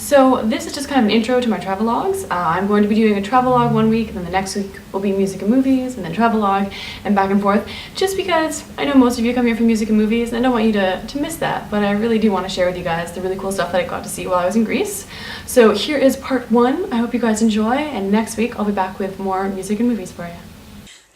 So this is just kind of an intro to my travelogues. I'm going to be doing a travelogue one week, and then the next week will be music and movies, and then travelogue, and back and forth, just because I know most of you come here for music and movies, and I don't want you to miss that, but I really do want to share with you guys the really cool stuff that I got to see while I was in Greece. So here is part one. I hope you guys enjoy, and next week I'll be back with more music and movies for you.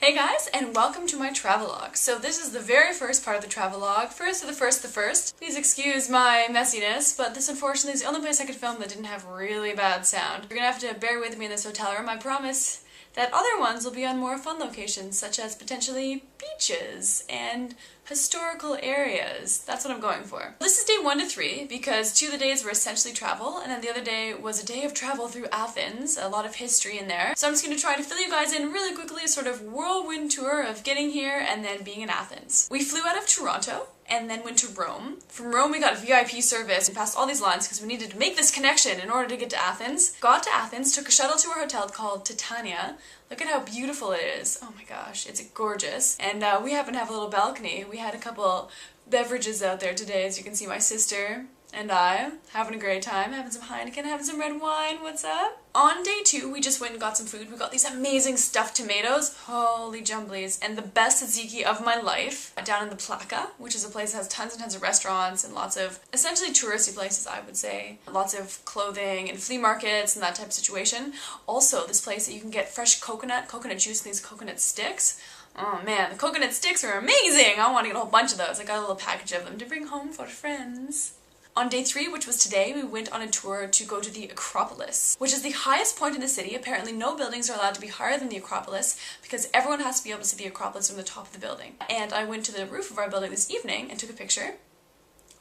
Hey guys, and welcome to my travelogue. So this is the very first part of the travelogue. First of the first. Please excuse my messiness, but this unfortunately is the only place I could film that didn't have really bad sound. You're gonna have to bear with me in this hotel room. I promise that other ones will be on more fun locations, such as potentially beaches and historical areas. That's what I'm going for. This is day 1 to 3 because 2 of the days were essentially travel, and then the other day was a day of travel through Athens, a lot of history in there. So I'm just going to try to fill you guys in really quickly, a sort of whirlwind tour of getting here and then being in Athens. We flew out of Toronto and then went to Rome. From Rome we got VIP service and passed all these lines because we needed to make this connection in order to get to Athens. Got to Athens, took a shuttle to our hotel called Titania. Look at how beautiful it is. Oh my gosh, it's gorgeous. And we happen to have a little balcony. We had a couple beverages out there today, as you can see. My sister and I having a great time, having some Heineken, having some red wine. What's up? On day 2, we just went and got some food. We got these amazing stuffed tomatoes. Holy jumblies. And the best tzatziki of my life down in the Plaka, which is a place that has tons and tons of restaurants and lots of essentially touristy places, I would say. Lots of clothing and flea markets and that type of situation. Also, this place that you can get fresh coconut juice and these coconut sticks. Oh man, the coconut sticks are amazing! I want to get a whole bunch of those. I got a little package of them to bring home for friends. On day 3, which was today, we went on a tour to go to the Acropolis, which is the highest point in the city. Apparently no buildings are allowed to be higher than the Acropolis because everyone has to be able to see the Acropolis from the top of the building. And I went to the roof of our building this evening and took a picture.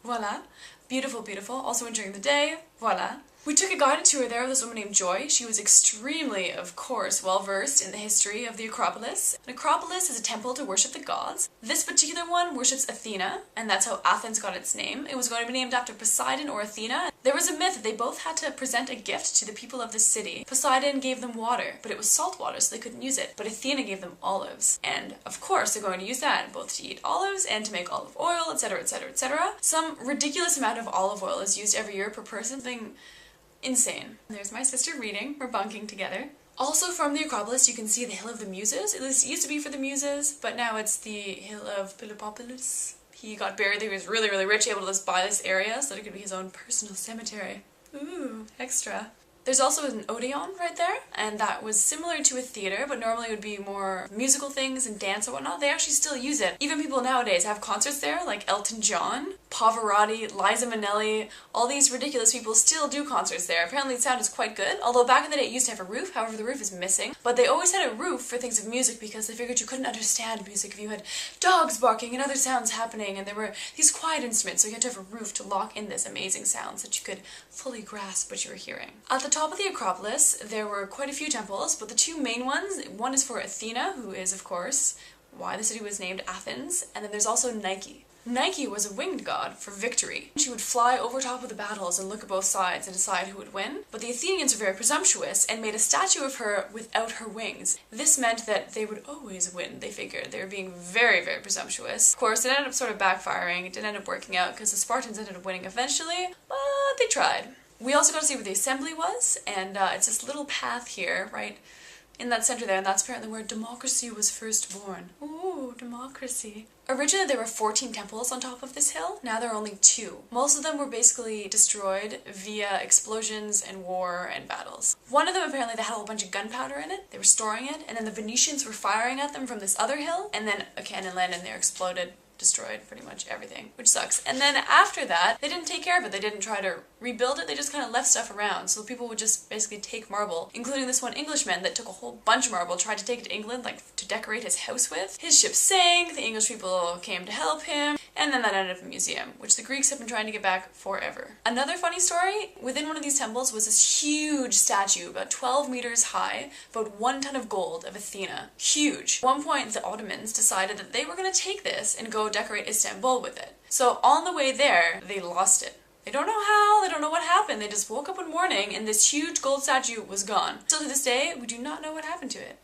Voila. Beautiful, beautiful. Also enjoying the day. Voila. We took a guided tour there with this woman named Joy. She was extremely, of course, well-versed in the history of the Acropolis. An Acropolis is a temple to worship the gods. This particular one worships Athena, and that's how Athens got its name. It was going to be named after Poseidon or Athena. There was a myth that they both had to present a gift to the people of the city. Poseidon gave them water, but it was salt water, so they couldn't use it. But Athena gave them olives. And, of course, they're going to use that both to eat olives and to make olive oil, etc., etc., etc. Some ridiculous amount of olive oil is used every year per person. Something insane. There's my sister reading. We're bunking together. Also from the Acropolis you can see the Hill of the Muses. At least it used to be for the Muses, but now it's the Hill of Peloponnese. He got buried. He was really, really rich, able to just buy this area so that it could be his own personal cemetery. Ooh, extra. There's also an Odeon right there, and that was similar to a theater, but normally it would be more musical things and dance and whatnot. They actually still use it. Even people nowadays have concerts there, like Elton John, Pavarotti, Liza Minnelli, all these ridiculous people still do concerts there. Apparently the sound is quite good, although back in the day it used to have a roof, however the roof is missing. But they always had a roof for things of music because they figured you couldn't understand music if you had dogs barking and other sounds happening, and there were these quiet instruments, so you had to have a roof to lock in this amazing sounds that you could fully grasp what you were hearing. At the top of the Acropolis, there were quite a few temples, but the 2 main ones, one is for Athena, who is, of course, why the city was named Athens, and then there's also Nike. Nike was a winged god for victory. She would fly over top of the battles and look at both sides and decide who would win. But the Athenians were very presumptuous and made a statue of her without her wings. This meant that they would always win, they figured. They were being very, very presumptuous. Of course, it ended up sort of backfiring. It didn't end up working out because the Spartans ended up winning eventually, but they tried. We also got to see where the assembly was, and it's this little path here, right in that center there, and that's apparently where democracy was first born. Ooh, democracy. Originally there were 14 temples on top of this hill, now there are only 2. Most of them were basically destroyed via explosions and war and battles. One of them apparently they had a whole bunch of gunpowder in it, they were storing it, and then the Venetians were firing at them from this other hill, and then a cannon landed and they exploded. Destroyed pretty much everything, which sucks. And then after that, they didn't take care of it. They didn't try to rebuild it. They just kind of left stuff around. So people would just basically take marble, including this one Englishman that took a whole bunch of marble, tried to take it to England, like to decorate his house with. His ship sank, the English people came to help him, and then that ended up in a museum, which the Greeks have been trying to get back forever. Another funny story, within one of these temples was this huge statue, about 12 meters high, about 1 ton of gold of Athena. Huge. At one point, the Ottomans decided that they were going to take this and go decorate Istanbul with it. So on the way there, they lost it. They don't know how, they don't know what happened, they just woke up one morning and this huge gold statue was gone. Still to this day, we do not know what happened to it.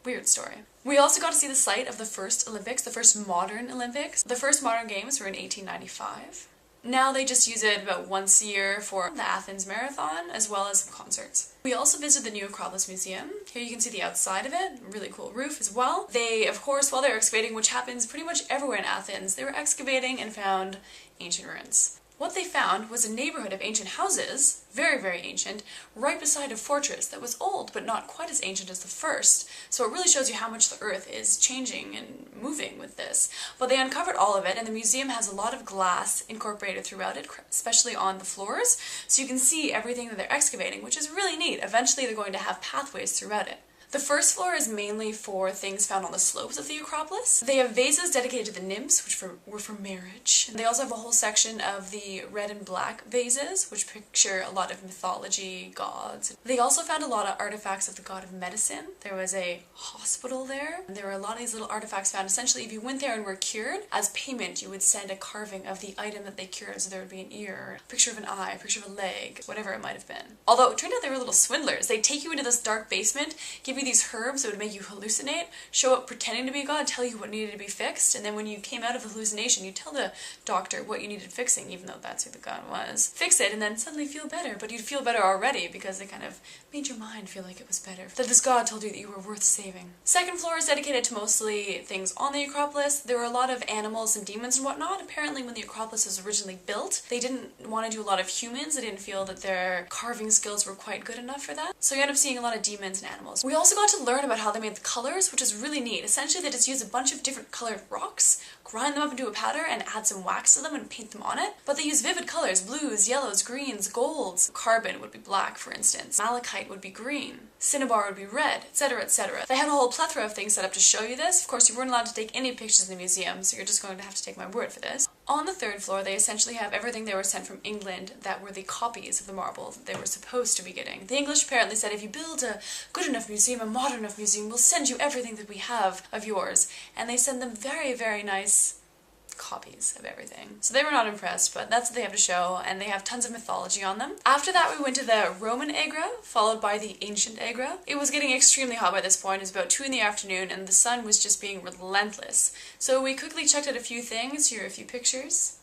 Weird story. We also got to see the site of the first Olympics, the first modern Olympics. The first modern games were in 1895. Now they just use it about once a year for the Athens Marathon, as well as concerts. We also visited the new Acropolis Museum. Here you can see the outside of it, really cool roof as well. They, of course, while they were excavating, which happens pretty much everywhere in Athens, they were excavating and found ancient ruins. What they found was a neighborhood of ancient houses, very, very ancient, right beside a fortress that was old, but not quite as ancient as the first. So it really shows you how much the earth is changing and moving with this. But they uncovered all of it, and the museum has a lot of glass incorporated throughout it, especially on the floors, so you can see everything that they're excavating, which is really neat. Eventually they're going to have pathways throughout it. The first floor is mainly for things found on the slopes of the Acropolis. They have vases dedicated to the nymphs, which were for marriage. They also have a whole section of the red and black vases, which picture a lot of mythology, gods. They also found a lot of artifacts of the god of medicine. There was a hospital there, and there were a lot of these little artifacts found. Essentially, if you went there and were cured, as payment, you would send a carving of the item that they cured. So there would be an ear, a picture of an eye, a picture of a leg, whatever it might have been. Although it turned out they were little swindlers. They'd take you into this dark basement, give you these herbs that would make you hallucinate, show up pretending to be God, tell you what needed to be fixed, and then when you came out of the hallucination, you tell the doctor what you needed fixing, even though that's who the God was. Fix it, and then suddenly feel better, but you'd feel better already because they kind of made your mind feel like it was better. That this God told you that you were worth saving. Second floor is dedicated to mostly things on the Acropolis. There were a lot of animals and demons and whatnot. Apparently when the Acropolis was originally built, they didn't want to do a lot of humans. They didn't feel that their carving skills were quite good enough for that. So you end up seeing a lot of demons and animals. We also got to learn about how they made the colors, which is really neat. Essentially, they just use a bunch of different colored rocks, grind them up into a powder, and add some wax to them and paint them on it. But they use vivid colors: blues, yellows, greens, golds. Carbon would be black, for instance. Malachite would be green. Cinnabar would be red, etc., etc. They had a whole plethora of things set up to show you this. Of course, you weren't allowed to take any pictures in the museum, so you're just going to have to take my word for this. On the third floor, they essentially have everything they were sent from England that were the copies of the marble that they were supposed to be getting. The English apparently said, if you build a good enough museum, a modern enough museum, we'll send you everything that we have of yours. And they send them very, very nice copies of everything. So they were not impressed, but that's what they have to show, and they have tons of mythology on them. After that, we went to the Roman Agra, followed by the ancient Agra. It was getting extremely hot by this point. It was about 2 in the afternoon, and the sun was just being relentless. So we quickly checked out a few things. Here are a few pictures.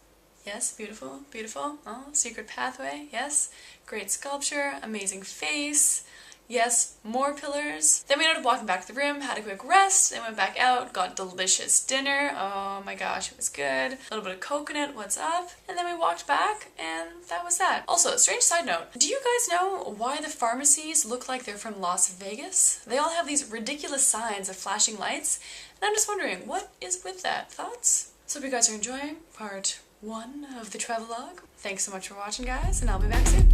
Yes, beautiful, beautiful. Oh, secret pathway. Yes, great sculpture, amazing face. Yes, more pillars. Then we ended up walking back to the room, had a quick rest, then went back out, got delicious dinner. Oh my gosh, it was good. A little bit of coconut, what's up? And then we walked back, and that was that. Also, a strange side note, do you guys know why the pharmacies look like they're from Las Vegas? They all have these ridiculous signs of flashing lights, and I'm just wondering, what is with that? Thoughts? So hope you guys are enjoying part 1 of the travelogue. Thanks so much for watching, guys, and I'll be back soon.